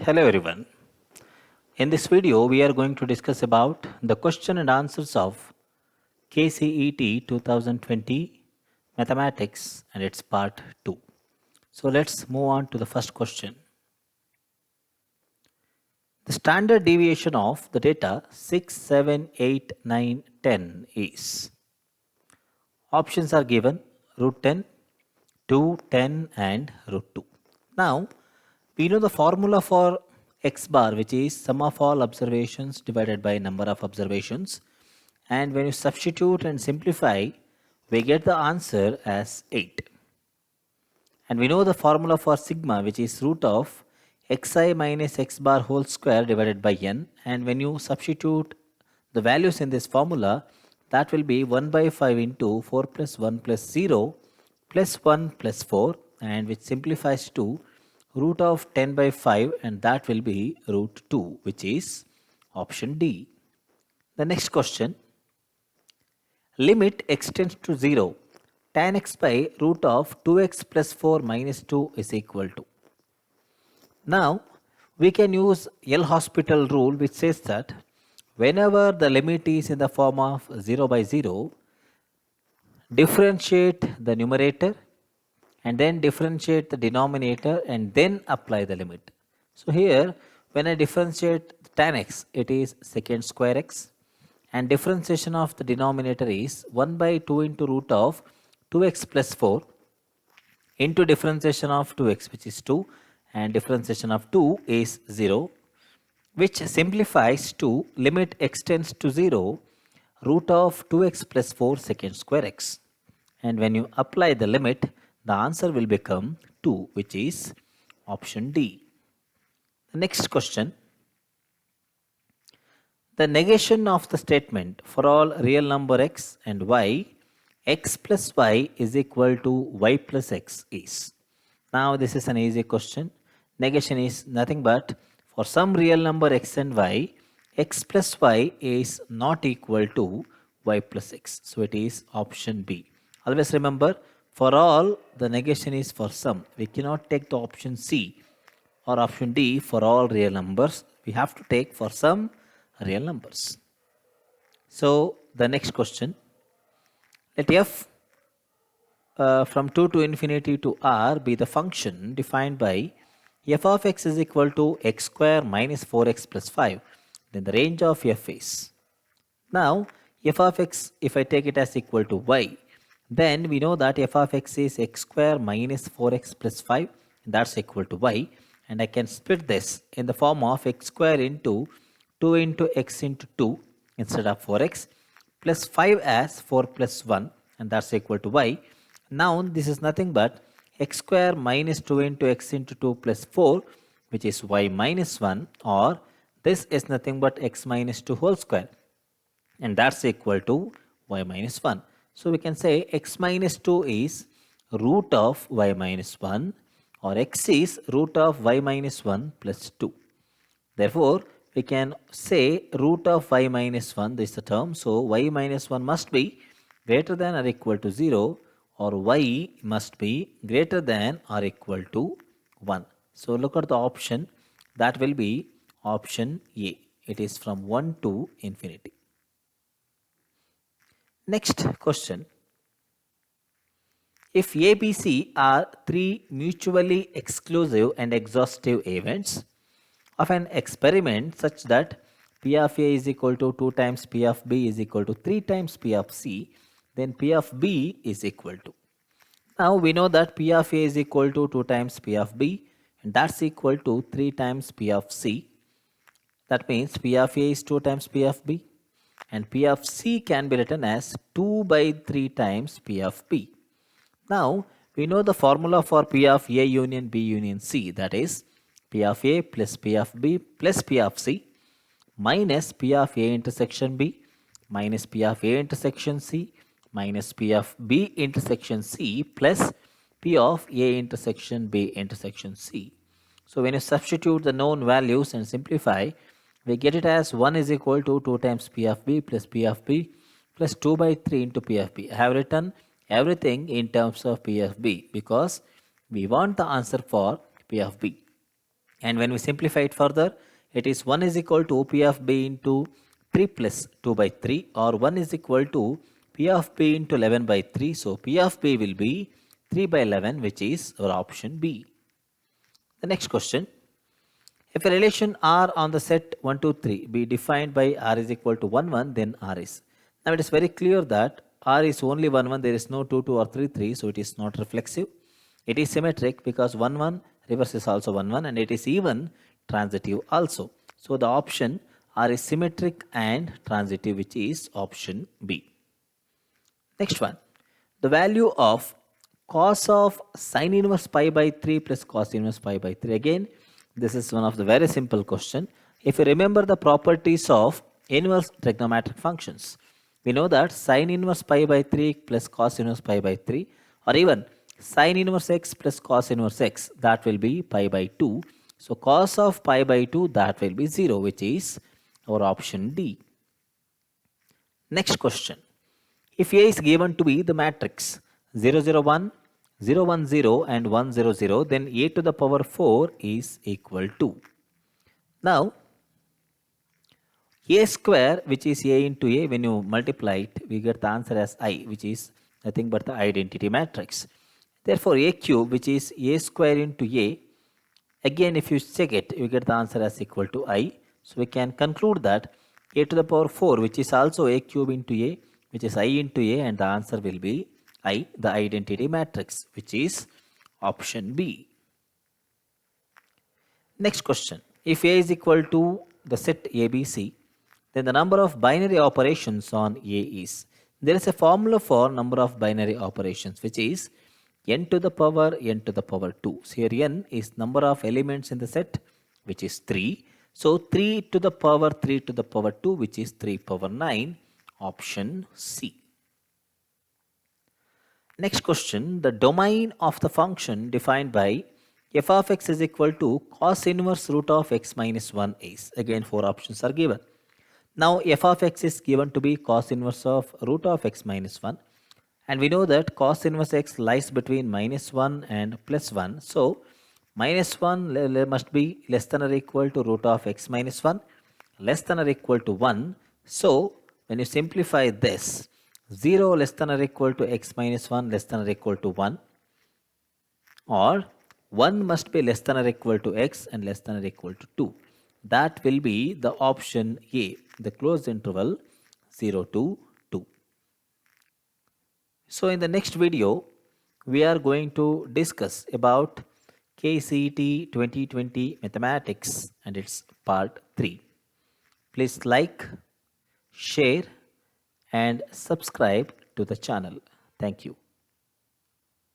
Hello everyone. In this video, we are going to discuss about the question and answers of KCET 2020 Mathematics and its part 2. So let's move on to the first question. The standard deviation of the data 6, 7, 8, 9, 10 is. Options are given root 10, 2, 10 and root 2. Now, we know the formula for x bar, which is sum of all observations divided by number of observations, and when you substitute and simplify, we get the answer as 8. And we know the formula for sigma, which is root of xi minus x bar whole square divided by n, and when you substitute the values in this formula, that will be 1 by 5 into 4 plus 1 plus 0 plus 1 plus 4, and which simplifies to root of 10 by 5, and that will be root 2, which is option D. The next question, limit x tends to 0, tan x by root of 2x plus 4 minus 2 is equal to. Now, we can use L'Hospital rule, which says that whenever the limit is in the form of 0 by 0, differentiate the numerator and then differentiate the denominator and then apply the limit. So here, when I differentiate tan x, it is secant square x, and differentiation of the denominator is 1 by 2 into root of 2x plus 4 into differentiation of 2x, which is 2, and differentiation of 2 is 0, which simplifies to limit x tends to 0 root of 2x plus 4 secant square x. And when you apply the limit, the answer will become 2, which is option D. The next question, the negation of the statement for all real number x and y, x plus y is equal to y plus x is. Now this is an easy question. Negation is nothing but for some real number x and y, x plus y is not equal to y plus x. So it is option B. Always remember, for all, the negation is for some. We cannot take the option C or option D for all real numbers. We have to take for some real numbers. So the next question, let f from 2 to infinity to r be the function defined by f of x is equal to x square minus 4x plus 5. Then the range of f is. Now f of x, if I take it as equal to y, then we know that f of x is x square minus 4x plus 5, that's equal to y, and I can split this in the form of x square into 2 into x into 2 instead of 4x plus 5 as 4 plus 1, and that's equal to y. Now this is nothing but x square minus 2 into x into 2 plus 4, which is y minus 1, or this is nothing but x minus 2 whole square, and that's equal to y minus 1. So we can say x minus 2 is root of y minus 1, or x is root of y minus 1 plus 2. Therefore, we can say root of y minus 1, this is the term. So y minus 1 must be greater than or equal to 0, or y must be greater than or equal to 1. So look at the option, that will be option A. It is from 1 to infinity. Next question, if A, B, C are three mutually exclusive and exhaustive events of an experiment such that P of A is equal to 2 times P of B is equal to 3 times P of C, then P of B is equal to. Now we know that P of A is equal to 2 times P of B, and that's equal to 3 times P of C. That means P of A is 2 times P of B, and P of C can be written as 2 by 3 times P of B. Now we know the formula for P of A union B union C, that is P of A plus P of B plus P of C minus P of A intersection B minus P of A intersection C minus P of B intersection C plus P of A intersection B intersection C. So when you substitute the known values and simplify, we get it as 1 is equal to 2 times P of B plus P of B plus 2 by 3 into P of B. I have written everything in terms of P of B because we want the answer for P of B. And when we simplify it further, it is 1 is equal to P of B into 3 plus 2 by 3, or 1 is equal to P of B into 11 by 3. So P of B will be 3 by 11, which is our option B. The next question. If a relation R on the set 1, 2, 3 be defined by R is equal to 1, 1, then R is. Now it is very clear that R is only 1, 1, there is no 2, 2 or 3, 3, so it is not reflexive. It is symmetric because 1, 1 reverse is also 1, 1, and it is even transitive also. So the option R is symmetric and transitive, which is option B. Next one. The value of cos of sine inverse pi by 3 plus cos inverse pi by 3. Again, this is one of the very simple question. If you remember the properties of inverse trigonometric functions, we know that sine inverse pi by 3 plus cos inverse pi by 3, or even sine inverse x plus cos inverse x, that will be pi by 2. So cos of pi by 2, that will be 0, which is our option D. Next question. If A is given to be the matrix 0, 0, 1, 0, 1, 0 and 1, 0, 0, then A to the power 4 is equal to. Now, A square, which is A into A, when you multiply it, we get the answer as I, which is nothing but the identity matrix. Therefore, A cube, which is A square into A, again if you check it, you get the answer as equal to I. So we can conclude that A to the power 4, which is also A cube into A, which is I into A, and the answer will be I, the identity matrix, which is option B. Next question. If A is equal to the set ABC, then the number of binary operations on A is. There is a formula for number of binary operations, which is n to the power 2. So here n is number of elements in the set, which is 3. So 3 to the power 2, which is 3 power 9, option C. Next question. The domain of the function defined by f of x is equal to cos inverse root of x minus 1 is. Again, 4 options are given. Now f of x is given to be cos inverse of root of x minus 1. And we know that cos inverse x lies between minus 1 and plus 1. So minus 1 must be less than or equal to root of x minus 1, less than or equal to 1. So when you simplify this, 0 less than or equal to x minus 1 less than or equal to 1, or 1 must be less than or equal to x and less than or equal to 2. That will be the option A, the closed interval 0 to 2. So in the next video, we are going to discuss about KCET 2020 Mathematics and its part 3. Please like, share and subscribe to the channel. Thank you.